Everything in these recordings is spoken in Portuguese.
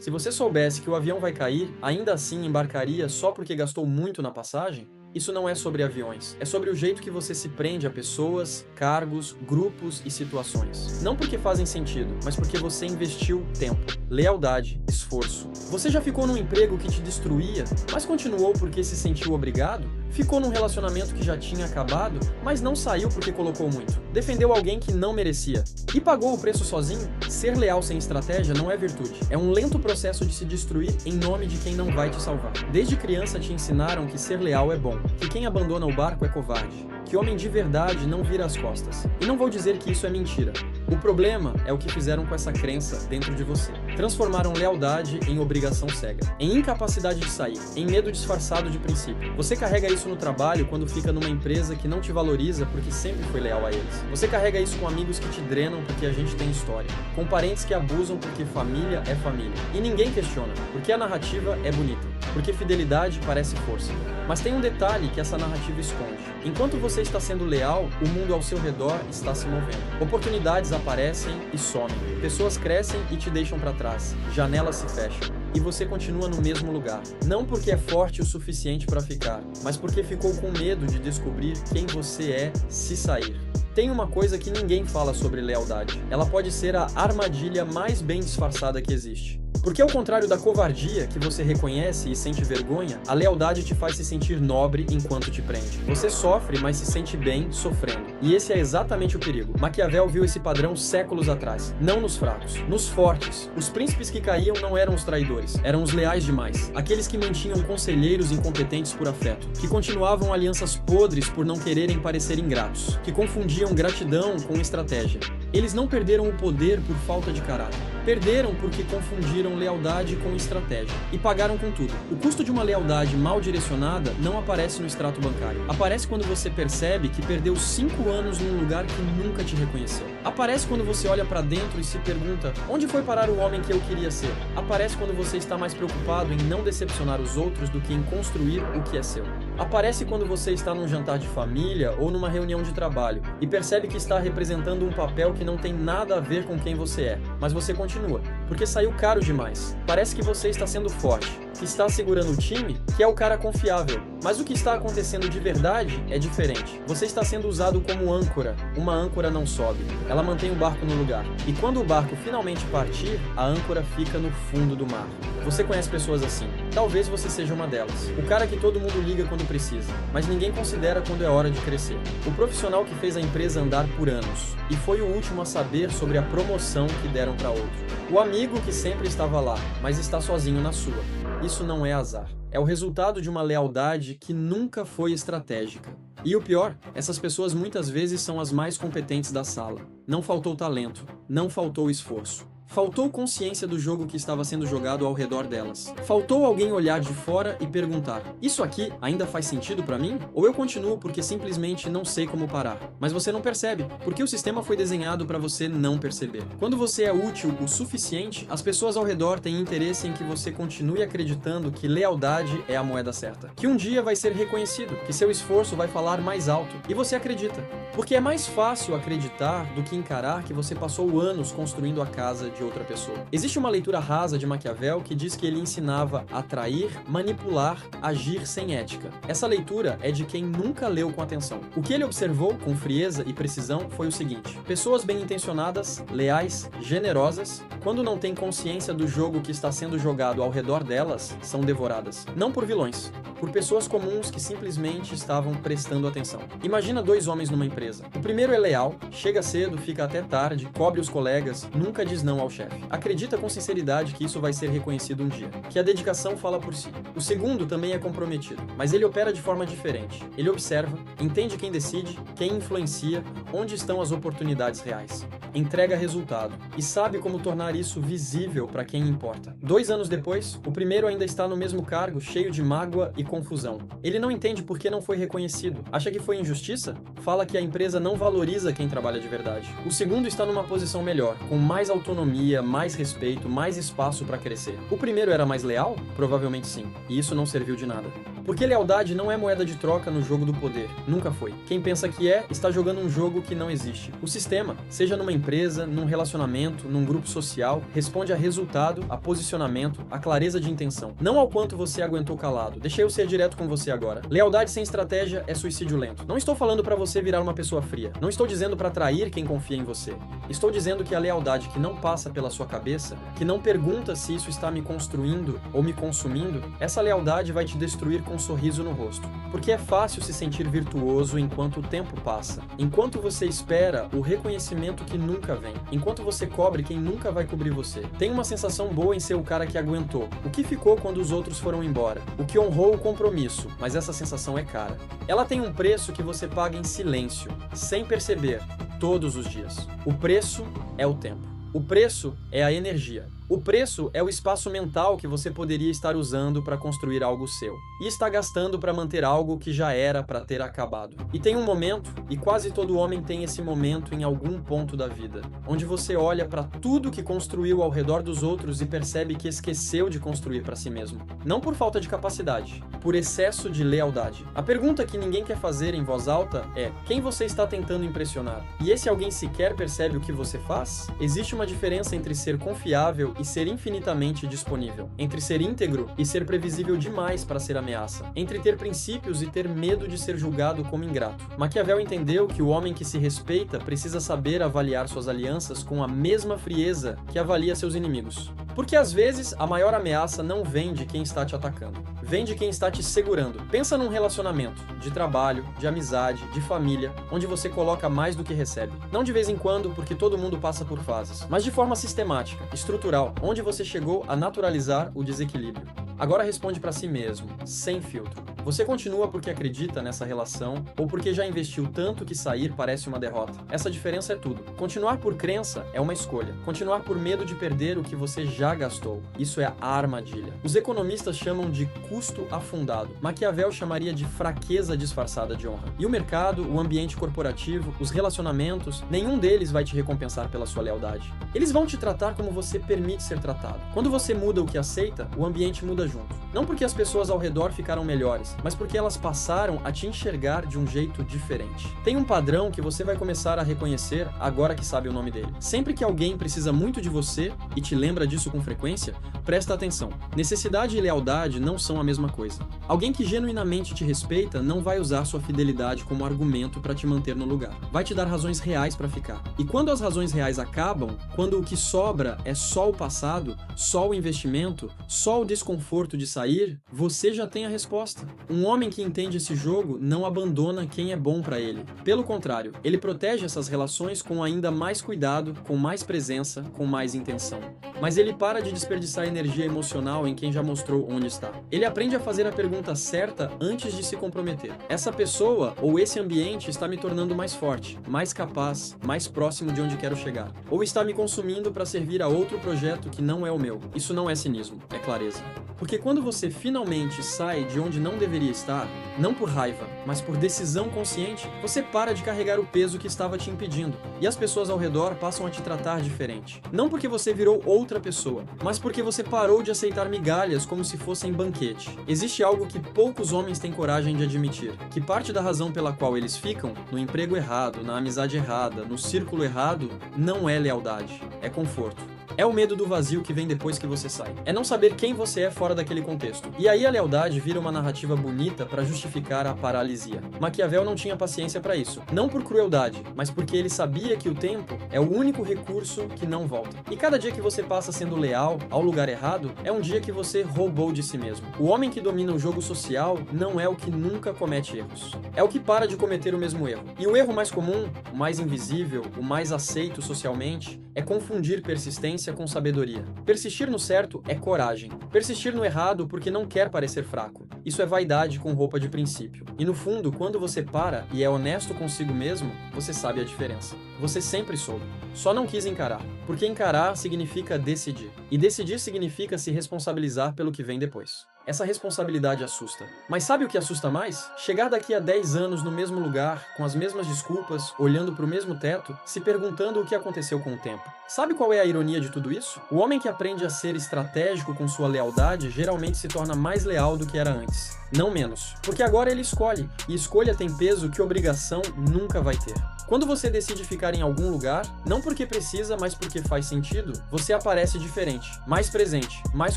Se você soubesse que o avião vai cair, ainda assim embarcaria só porque gastou muito na passagem? Isso não é sobre aviões, é sobre o jeito que você se prende a pessoas, cargos, grupos e situações. Não porque fazem sentido, mas porque você investiu tempo, lealdade, esforço. Você já ficou num emprego que te destruía, mas continuou porque se sentiu obrigado? Ficou num relacionamento que já tinha acabado, mas não saiu porque colocou muito. Defendeu alguém que não merecia. E pagou o preço sozinho? Ser leal sem estratégia não é virtude. É um lento processo de se destruir em nome de quem não vai te salvar. Desde criança te ensinaram que ser leal é bom, que quem abandona o barco é covarde, que homem de verdade não vira as costas. E não vou dizer que isso é mentira. O problema é o que fizeram com essa crença dentro de você. Transformaram lealdade em obrigação cega, em incapacidade de sair, em medo disfarçado de princípio. Você carrega isso no trabalho quando fica numa empresa que não te valoriza porque sempre foi leal a eles. Você carrega isso com amigos que te drenam porque a gente tem história, com parentes que abusam porque família é família. E ninguém questiona, porque a narrativa é bonita, porque fidelidade parece força. Mas tem um detalhe que essa narrativa esconde. Enquanto você está sendo leal, o mundo ao seu redor está se movendo. Oportunidades aparecem e somem. Pessoas crescem e te deixam para trás. Janelas se fecham. E você continua no mesmo lugar. Não porque é forte o suficiente para ficar, mas porque ficou com medo de descobrir quem você é se sair. Tem uma coisa que ninguém fala sobre lealdade. Ela pode ser a armadilha mais bem disfarçada que existe. Porque ao contrário da covardia, que você reconhece e sente vergonha, a lealdade te faz se sentir nobre enquanto te prende. Você sofre, mas se sente bem sofrendo. E esse é exatamente o perigo. Maquiavel viu esse padrão séculos atrás. Não nos fracos, nos fortes. Os príncipes que caíam não eram os traidores, eram os leais demais. Aqueles que mantinham conselheiros incompetentes por afeto, que continuavam alianças podres por não quererem parecer ingratos, que confundiam gratidão com estratégia. Eles não perderam o poder por falta de caráter. Perderam porque confundiram lealdade com estratégia. E pagaram com tudo. O custo de uma lealdade mal direcionada não aparece no extrato bancário. Aparece quando você percebe que perdeu 5 anos num lugar que nunca te reconheceu. Aparece quando você olha pra dentro e se pergunta: onde foi parar o homem que eu queria ser? Aparece quando você está mais preocupado em não decepcionar os outros do que em construir o que é seu. Aparece quando você está num jantar de família ou numa reunião de trabalho e percebe que está representando um papel que não tem nada a ver com quem você é, mas você continua, porque saiu caro demais. Parece que você está sendo forte, que está segurando o time, que é o cara confiável, mas o que está acontecendo de verdade é diferente. Você está sendo usado como âncora. Uma âncora não sobe, ela mantém o barco no lugar. E quando o barco finalmente partir, a âncora fica no fundo do mar. Você conhece pessoas assim. Talvez você seja uma delas. O cara que todo mundo liga quando precisa, mas ninguém considera quando é hora de crescer. O profissional que fez a empresa andar por anos e foi o último a saber sobre a promoção que deram para outro. O amigo que sempre estava lá, mas está sozinho na sua. Isso não é azar. É o resultado de uma lealdade que nunca foi estratégica. E o pior, essas pessoas muitas vezes são as mais competentes da sala. Não faltou talento, não faltou esforço. Faltou consciência do jogo que estava sendo jogado ao redor delas. Faltou alguém olhar de fora e perguntar: isso aqui ainda faz sentido pra mim? Ou eu continuo porque simplesmente não sei como parar? Mas você não percebe, porque o sistema foi desenhado para você não perceber. Quando você é útil o suficiente, as pessoas ao redor têm interesse em que você continue acreditando que lealdade é a moeda certa. Que um dia vai ser reconhecido, que seu esforço vai falar mais alto. E você acredita. Porque é mais fácil acreditar do que encarar que você passou anos construindo a casa de outra pessoa. Existe uma leitura rasa de Maquiavel que diz que ele ensinava a trair, manipular, agir sem ética. Essa leitura é de quem nunca leu com atenção. O que ele observou com frieza e precisão foi o seguinte: pessoas bem-intencionadas, leais, generosas, quando não têm consciência do jogo que está sendo jogado ao redor delas, são devoradas. Não por vilões, por pessoas comuns que simplesmente estavam prestando atenção. Imagina 2 homens numa empresa. O primeiro é leal, chega cedo, fica até tarde, cobre os colegas, nunca diz não ao chefe. Acredita com sinceridade que isso vai ser reconhecido um dia, que a dedicação fala por si. O segundo também é comprometido, mas ele opera de forma diferente. Ele observa, entende quem decide, quem influencia, onde estão as oportunidades reais. Entrega resultado e sabe como tornar isso visível para quem importa. 2 anos depois, o primeiro ainda está no mesmo cargo, cheio de mágoa e confusão. Ele não entende por que não foi reconhecido. Acha que foi injustiça? Fala que a empresa não valoriza quem trabalha de verdade. O segundo está numa posição melhor, com mais autonomia autonomia, mais respeito, mais espaço para crescer. O primeiro era mais leal? Provavelmente sim. E isso não serviu de nada. Porque lealdade não é moeda de troca no jogo do poder. Nunca foi. Quem pensa que é, está jogando um jogo que não existe. O sistema, seja numa empresa, num relacionamento, num grupo social, responde a resultado, a posicionamento, a clareza de intenção. Não ao quanto você aguentou calado. Deixa eu ser direto com você agora. Lealdade sem estratégia é suicídio lento. Não estou falando para você virar uma pessoa fria. Não estou dizendo para atrair quem confia em você. Estou dizendo que a lealdade que não passa pela sua cabeça, que não pergunta se isso está me construindo ou me consumindo, essa lealdade vai te destruir com um sorriso no rosto. Porque é fácil se sentir virtuoso enquanto o tempo passa. Enquanto você espera o reconhecimento que nunca vem. Enquanto você cobre quem nunca vai cobrir você. Tem uma sensação boa em ser o cara que aguentou. O que ficou quando os outros foram embora? O que honrou o compromisso, mas essa sensação é cara. Ela tem um preço que você paga em silêncio, sem perceber, todos os dias. O preço é o tempo. O preço é a energia. O preço é o espaço mental que você poderia estar usando para construir algo seu. E está gastando para manter algo que já era para ter acabado. E tem um momento, e quase todo homem tem esse momento em algum ponto da vida, onde você olha para tudo que construiu ao redor dos outros e percebe que esqueceu de construir para si mesmo. Não por falta de capacidade, por excesso de lealdade. A pergunta que ninguém quer fazer em voz alta é: quem você está tentando impressionar? E esse alguém sequer percebe o que você faz? Existe uma diferença entre ser confiável e ser infinitamente disponível, entre ser íntegro e ser previsível demais para ser ameaça, entre ter princípios e ter medo de ser julgado como ingrato. Maquiavel entendeu que o homem que se respeita precisa saber avaliar suas alianças com a mesma frieza que avalia seus inimigos. Porque às vezes a maior ameaça não vem de quem está te atacando, vem de quem está te segurando. Pensa num relacionamento, de trabalho, de amizade, de família, onde você coloca mais do que recebe. Não de vez em quando, porque todo mundo passa por fases, mas de forma sistemática, estrutural, onde você chegou a naturalizar o desequilíbrio. Agora responde para si mesmo, sem filtro. Você continua porque acredita nessa relação ou porque já investiu tanto que sair parece uma derrota? Essa diferença é tudo. Continuar por crença é uma escolha. Continuar por medo de perder o que você já gastou. Isso é a armadilha. Os economistas chamam de custo afundado. Maquiavel chamaria de fraqueza disfarçada de honra. E o mercado, o ambiente corporativo, os relacionamentos, nenhum deles vai te recompensar pela sua lealdade. Eles vão te tratar como você permite ser tratado. Quando você muda o que aceita, o ambiente muda junto. Não porque as pessoas ao redor ficaram melhores, mas porque elas passaram a te enxergar de um jeito diferente. Tem um padrão que você vai começar a reconhecer agora que sabe o nome dele. Sempre que alguém precisa muito de você e te lembra disso com frequência, presta atenção. Necessidade e lealdade não são a mesma coisa. Alguém que genuinamente te respeita não vai usar sua fidelidade como argumento para te manter no lugar. Vai te dar razões reais para ficar. E quando as razões reais acabam, quando o que sobra é só o passado, só o investimento, só o desconforto de sair, você já tem a resposta. Um homem que entende esse jogo não abandona quem é bom para ele. Pelo contrário, ele protege essas relações com ainda mais cuidado, com mais presença, com mais intenção. Mas ele para de desperdiçar energia emocional em quem já mostrou onde está. Ele aprende a fazer a pergunta certa antes de se comprometer. Essa pessoa ou esse ambiente está me tornando mais forte, mais capaz, mais próximo de onde quero chegar. Ou está me consumindo para servir a outro projeto que não é o meu. Isso não é cinismo, é clareza. Porque quando você finalmente sai de onde não deveria estar, não por raiva, mas por decisão consciente, você para de carregar o peso que estava te impedindo. E as pessoas ao redor passam a te tratar diferente. Não porque você virou outra pessoa, mas porque você parou de aceitar migalhas como se fossem banquete. Existe algo que poucos homens têm coragem de admitir, que parte da razão pela qual eles ficam, no emprego errado, na amizade errada, no círculo errado, não é lealdade, é conforto. É o medo do vazio que vem depois que você sai. É não saber quem você é fora daquele contexto. E aí a lealdade vira uma narrativa bonita para justificar a paralisia. Maquiavel não tinha paciência para isso. Não por crueldade, mas porque ele sabia que o tempo é o único recurso que não volta. E cada dia que você passa sendo leal ao lugar errado, é um dia que você roubou de si mesmo. O homem que domina o jogo social não é o que nunca comete erros. É o que para de cometer o mesmo erro. E o erro mais comum, o mais invisível, o mais aceito socialmente, é confundir persistência com sabedoria. Persistir no certo é coragem. Persistir no errado porque não quer parecer fraco. Isso é vaidade com roupa de princípio. E no fundo, quando você para e é honesto consigo mesmo, você sabe a diferença. Você sempre soube. Só não quis encarar. Porque encarar significa decidir. E decidir significa se responsabilizar pelo que vem depois. Essa responsabilidade assusta. Mas sabe o que assusta mais? Chegar daqui a 10 anos no mesmo lugar, com as mesmas desculpas, olhando para o mesmo teto, se perguntando o que aconteceu com o tempo. Sabe qual é a ironia de tudo isso? O homem que aprende a ser estratégico com sua lealdade geralmente se torna mais leal do que era antes. Não menos. Porque agora ele escolhe, e escolha tem peso que obrigação nunca vai ter. Quando você decide ficar em algum lugar, não porque precisa, mas porque faz sentido, você aparece diferente, mais presente, mais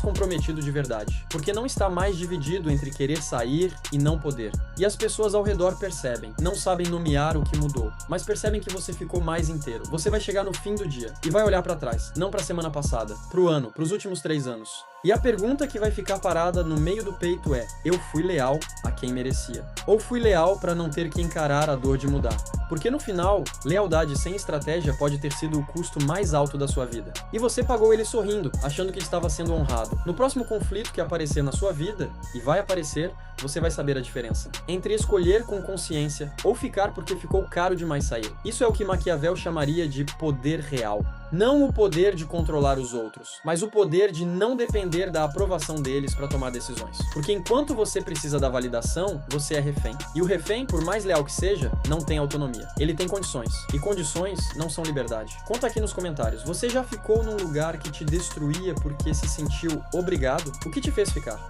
comprometido de verdade. Porque não está mais dividido entre querer sair e não poder. E as pessoas ao redor percebem, não sabem nomear o que mudou, mas percebem que você ficou mais inteiro. Você vai chegar no fim do dia e vai olhar para trás, não para a semana passada, pro ano, pros últimos 3 anos. E a pergunta que vai ficar parada no meio do peito é: eu fui leal a quem merecia? Ou fui leal para não ter que encarar a dor de mudar? Porque no final, lealdade sem estratégia pode ter sido o custo mais alto da sua vida. E você pagou ele sorrindo, achando que estava sendo honrado. No próximo conflito que aparecer na sua vida, e vai aparecer, você vai saber a diferença entre escolher com consciência ou ficar porque ficou caro demais sair. Isso é o que Maquiavel chamaria de poder real. Não o poder de controlar os outros, mas o poder de não depender da aprovação deles para tomar decisões. Porque enquanto você precisa da validação, você é refém. E o refém, por mais leal que seja, não tem autonomia. Ele tem condições. E condições não são liberdade. Conta aqui nos comentários. Você já ficou num lugar que te destruía porque se sentiu obrigado? O que te fez ficar?